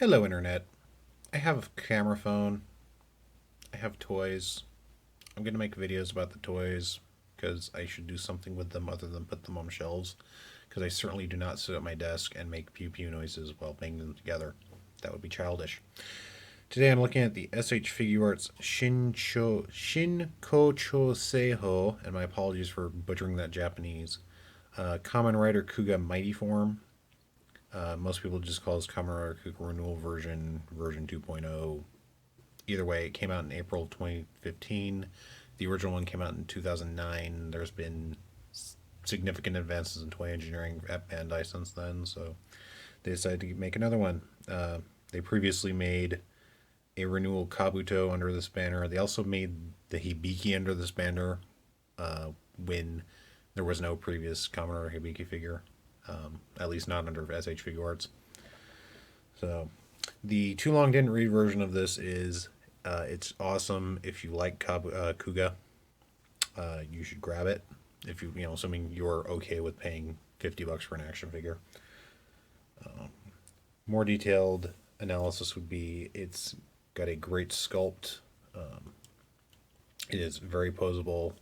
Hello, Internet. I have a camera phone. I have toys. I'm going to make videos about the toys because I should do something with them other than put them on shelves. Because I certainly do not sit at my desk and make pew pew noises while banging them together. That would be childish. Today I'm looking at the S.H.Figuarts Shinkoccho Seihou, and my apologies for butchering that Japanese. Kamen Rider Kuuga Mighty Form. Most people just call this Kamen Rider Kuuga Renewal version 2.0. Either way, it came out in April 2015. The original one came out in 2009. There's been significant advances in toy engineering at Bandai since then, so they decided to make another one. They previously made a Renewal Kabuto under this banner. They also made the Hibiki under this banner when there was no previous Kamen Rider Hibiki figure, at least not under S.H.Figuarts. So the too long didn't read version of this is it's awesome. If you like Kuuga, you should grab it. If assuming you're okay with paying $50 for an action figure. More detailed analysis would be it's got a great sculpt. It is very posable,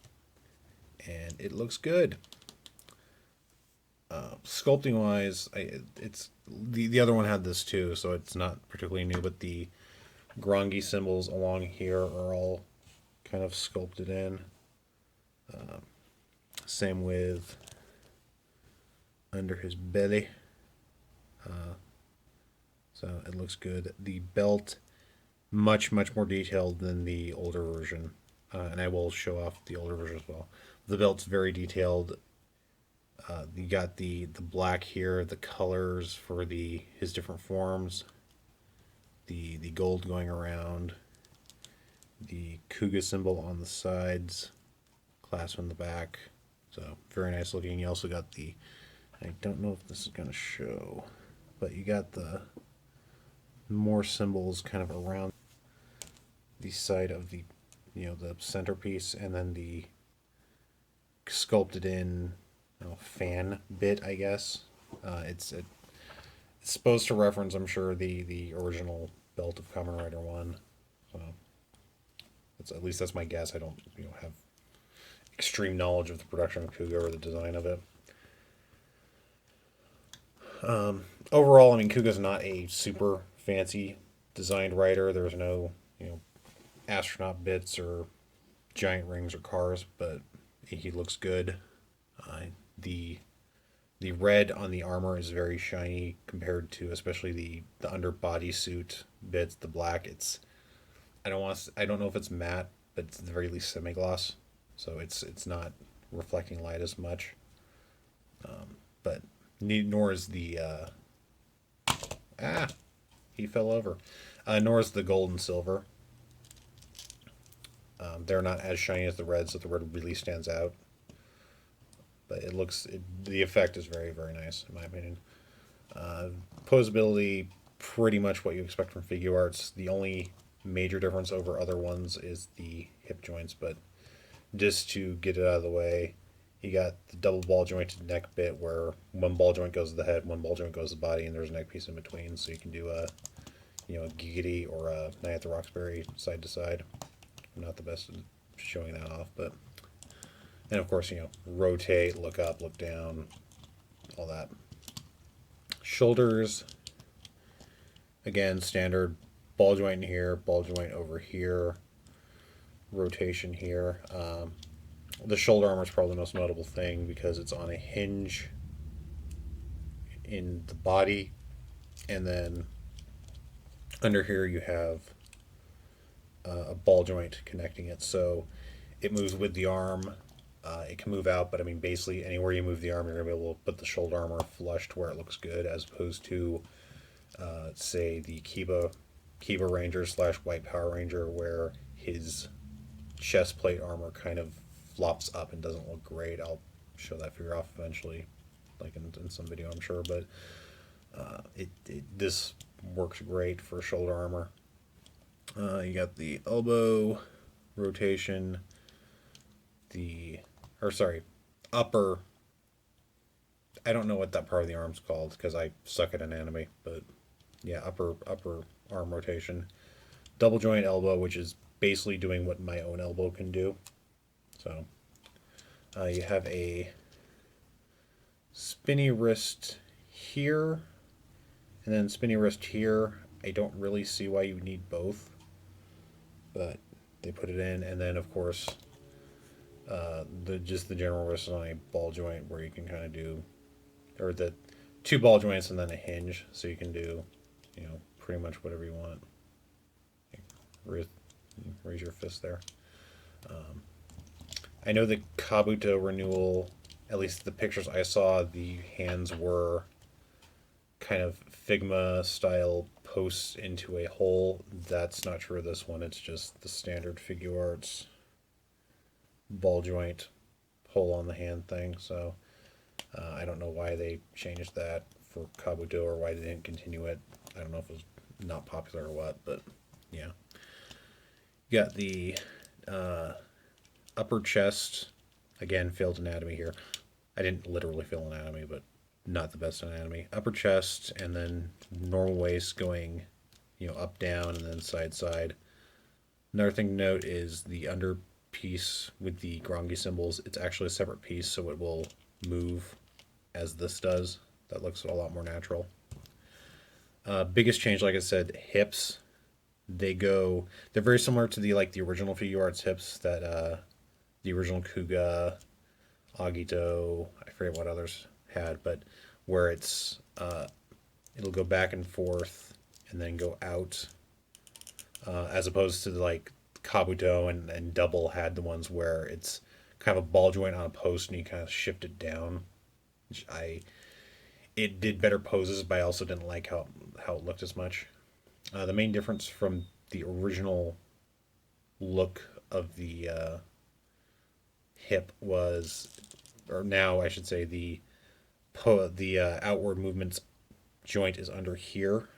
and it looks good. Sculpting wise, it's the other one had this too, so it's not particularly new. But the Grongi symbols along here are all kind of sculpted in. Same with under his belly. So it looks good. The belt, much more detailed than the older version, and I will show off the older version as well. The belt's very detailed. You got the black here, the colors for his different forms, the gold going around, the Kuuga symbol on the sides, clasp in the back. So very nice looking. You also got I don't know if this is going to show, but you got the more symbols kind of around the side of the centerpiece, and then the sculpted in fan bit, I guess. It's supposed to reference, I'm sure, the original belt of Kamen Rider 1. So at least that's my guess. I don't have extreme knowledge of the production of Kuuga or the design of it. Overall, I mean, Kuuga's not a super fancy designed rider. There's no astronaut bits or giant rings or cars, but he looks good. The red on the armor is very shiny compared to especially the under bodysuit bits. The black, I don't know if it's matte, but it's at the very least semi-gloss, so it's not reflecting light as much. But nor is he fell over. Nor is the gold and silver. They're not as shiny as the red, so the red really stands out. But the effect is very, very nice, in my opinion. Posability, pretty much what you expect from Figuarts. The only major difference over other ones is the hip joints, but just to get it out of the way, you got the double ball jointed neck bit where one ball joint goes to the head, one ball joint goes to the body, and there's a neck piece in between, so you can do a Giggity or a Night at the Roxbury side to side. I'm not the best at showing that off, but... And of course, rotate, look up, look down, all that. Shoulders, again, standard ball joint in here, ball joint over here, rotation here. The shoulder armor is probably the most notable thing because it's on a hinge in the body, and then under here you have a ball joint connecting it. So it moves with the arm. It can move out, but I mean, basically, anywhere you move the arm, you're going to be able to put the shoulder armor flush to where it looks good, as opposed to, say, the Kiba Ranger / White Power Ranger, where his chest plate armor kind of flops up and doesn't look great. I'll show that figure off eventually, like in some video, I'm sure, but this works great for shoulder armor. You got the elbow rotation, upper. I don't know what that part of the arm's called because I suck at anatomy, but yeah, upper arm rotation. Double joint elbow, which is basically doing what my own elbow can do. So you have a spinny wrist here, and then spinny wrist here. I don't really see why you need both, but they put it in, and then of course the just the general wrist on a ball joint where you can kind of do, or the two ball joints and then a hinge, so you can do, pretty much whatever you want. Raise, raise your fist there. I know the Kabuto renewal, at least the pictures I saw, the hands were kind of Figma style posts into a hole. That's not true of this one. It's just the standard Figuarts ball joint hole on the hand thing. So I don't know why they changed that for Kabuto or why they didn't continue it. I don't know if it was not popular or what, but yeah. You got the upper chest. Again, failed anatomy here. I didn't literally fail anatomy, but not the best anatomy. Upper chest and then normal waist going, up, down, and then side, side. Another thing to note is the under piece with the Grongi symbols. It's actually a separate piece, so it will move as this does. That looks a lot more natural. Biggest change, like I said, hips. They're very similar to the original Figuarts hips that the original Kuuga, Agito, I forget what others had, but where it'll go back and forth and then go out, as opposed to like Kabuto and Double had the ones where it's kind of a ball joint on a post and you kind of shift it down. Which it did better poses, but I also didn't like how it looked as much. The main difference from the original look of the hip was, or now I should say, the outward movements joint is under here,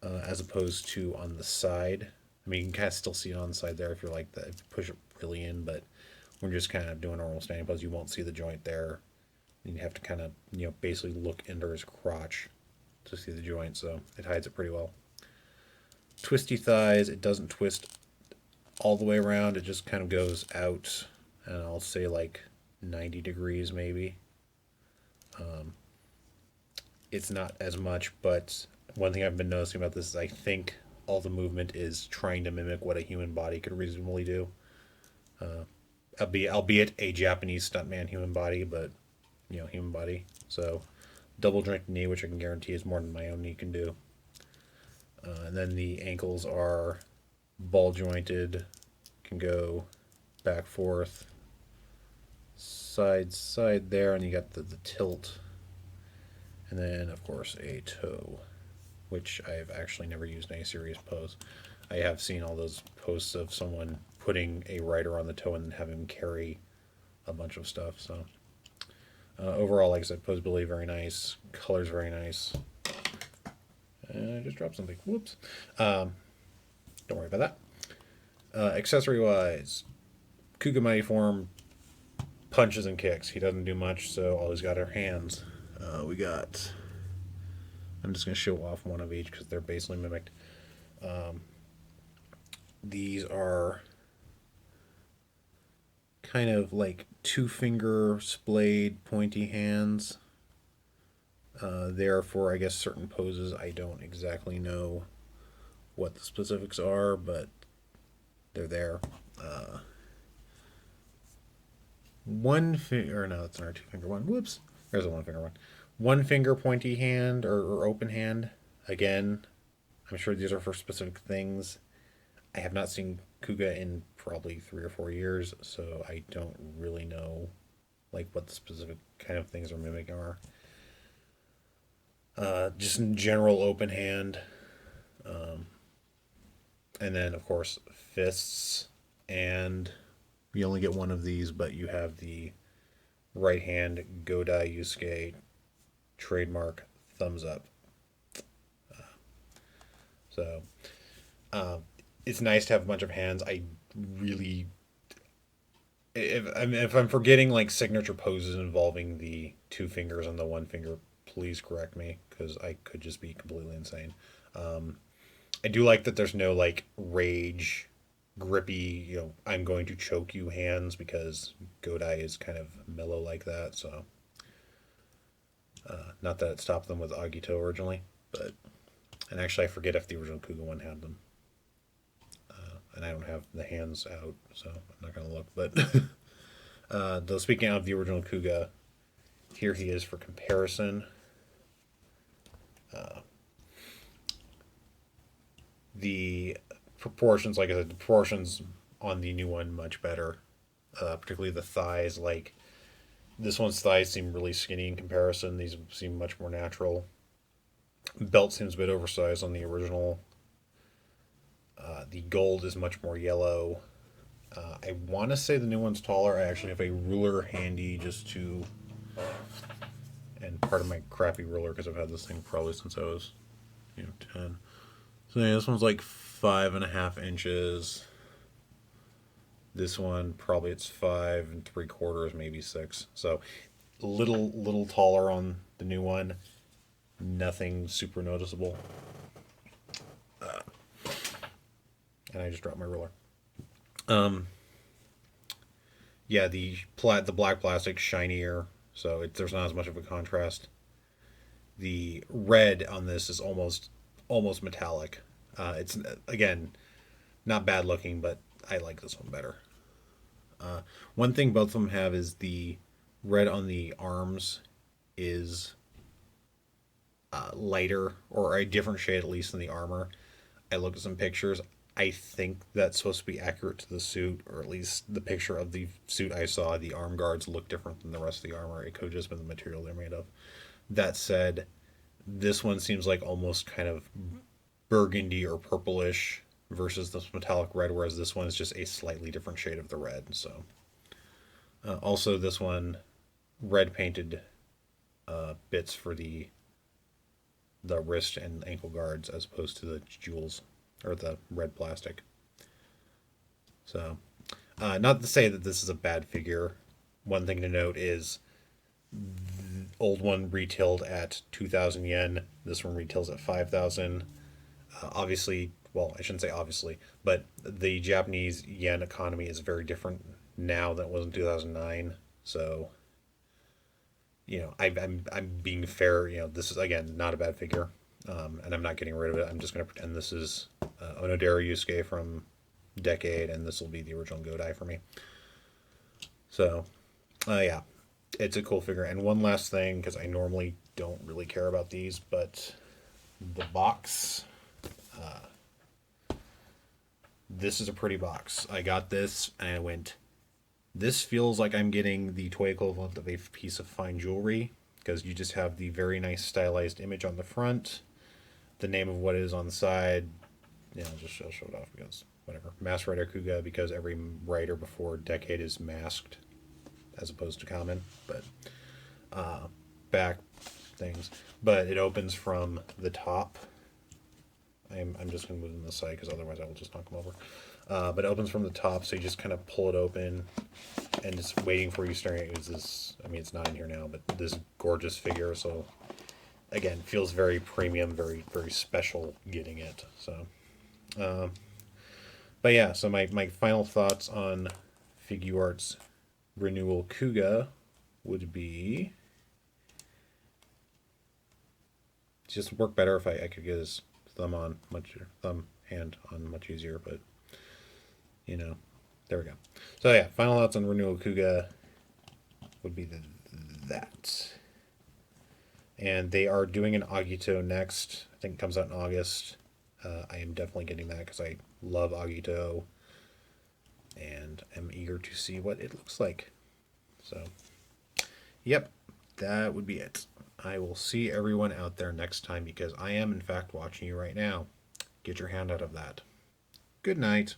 as opposed to on the side. I mean, you can kind of still see it on the side there if you're like that, if you push it really in, but when you're just kind of doing a normal standing pose, you won't see the joint there. You have to kind of, basically look under his crotch to see the joint, so it hides it pretty well. Twisty thighs, it doesn't twist all the way around, it just kind of goes out, and I'll say like 90 degrees maybe. It's not as much, but one thing I've been noticing about this is I think all the movement is trying to mimic what a human body could reasonably do. Albeit a Japanese stuntman human body, but human body. So double joint knee, which I can guarantee is more than my own knee can do. And then the ankles are ball jointed, can go back, forth, side, side there, and you got the tilt. And then, of course, a toe, which I've actually never used in a serious pose. I have seen all those posts of someone putting a rider on the toe and having him carry a bunch of stuff. So overall, like I said, posability very nice, colors very nice. I just dropped something. Whoops. Don't worry about that. Accessory wise, Kuuga Mighty Form punches and kicks. He doesn't do much, so all he's got are hands. I'm just going to show off one of each because they're basically mimicked. These are kind of like two-finger splayed pointy hands. They're for, I guess, certain poses. I don't exactly know what the specifics are, but they're there. One finger, no, that's not a two-finger one. Whoops, there's a one-finger one. One finger pointy hand or open hand. Again, I'm sure these are for specific things. I have not seen Kuuga in probably 3 or 4 years, so I don't really know like what the specific kind of things are mimicking are. Just in general open hand. And then, of course, fists. And you only get one of these, but you have the right hand Godai Yusuke trademark thumbs up. So it's nice to have a bunch of hands. I really, if I'm forgetting like signature poses involving the two fingers and the one finger please correct me because I could just be completely insane. I do like that there's no like rage, grippy, I'm going to choke you hands because Godai is kind of mellow like that. So, not that it stopped them with Agito originally, but and actually I forget if the original Kuuga one had them. And I don't have the hands out, so I'm not gonna look. But though speaking of the original Kuuga, here he is for comparison. The proportions, like I said, the proportions on the new one much better. Particularly the thighs. Like this one's thighs seem really skinny in comparison. These seem much more natural. Belt seems a bit oversized on the original. The gold is much more yellow. I want to say the new one's taller. I actually have a ruler handy just to, and part of my crappy ruler because I've had this thing probably since I was, 10. So yeah, this one's like 5.5 inches. This one probably it's 5 3/4, maybe 6. So little taller on the new one. Nothing super noticeable. And I just dropped my ruler. Yeah, the black plastic shinier, so there's not as much of a contrast. The red on this is almost metallic. It's again not bad looking, but I like this one better. One thing both of them have is the red on the arms is lighter or a different shade at least than the armor. I looked at some pictures. I think that's supposed to be accurate to the suit, or at least the picture of the suit I saw. The arm guards look different than the rest of the armor. It could have just been the material they're made of. That said, this one seems like almost kind of burgundy or purplish versus this metallic red, whereas this one is just a slightly different shade of the red. So, also this one, red painted bits for the wrist and ankle guards as opposed to the jewels or the red plastic. So, not to say that this is a bad figure. One thing to note is the old one retailed at 2,000 yen. This one retails at 5,000. Obviously, well, I shouldn't say obviously, but the Japanese yen economy is very different now than it was in 2009. So, I'm being fair. This is again not a bad figure, and I'm not getting rid of it. I'm just going to pretend this is Onodera Yusuke from Decade, and this will be the original Godai for me. So, yeah, it's a cool figure. And one last thing, because I normally don't really care about these, but the box. This is a pretty box. I got this, and I went, this feels like I'm getting the toy equivalent of a piece of fine jewelry, because you just have the very nice stylized image on the front, the name of what it is on the side. I'll show it off because whatever. Masked Rider Kuuga, because every rider before Decade is masked as opposed to common, but back things. But it opens from the top. I'm just going to move them to the side because otherwise I will just knock them over. But it opens from the top, so you just kind of pull it open, and it's waiting for you staring at this. I mean, it's not in here now, but this gorgeous figure. So again, feels very premium, very very special getting it. So, but yeah. So my final thoughts on Figuarts Renewal Kuuga would be just work better if I could get his thumb hand on much easier, but there we go. So yeah, final thoughts on Renewal Kuuga would be that. And they are doing an Agito next. I think it comes out in August. I am definitely getting that because I love Agito and am eager to see what it looks like. So, yep, that would be it. I will see everyone out there next time because I am, in fact, watching you right now. Get your hand out of that. Good night.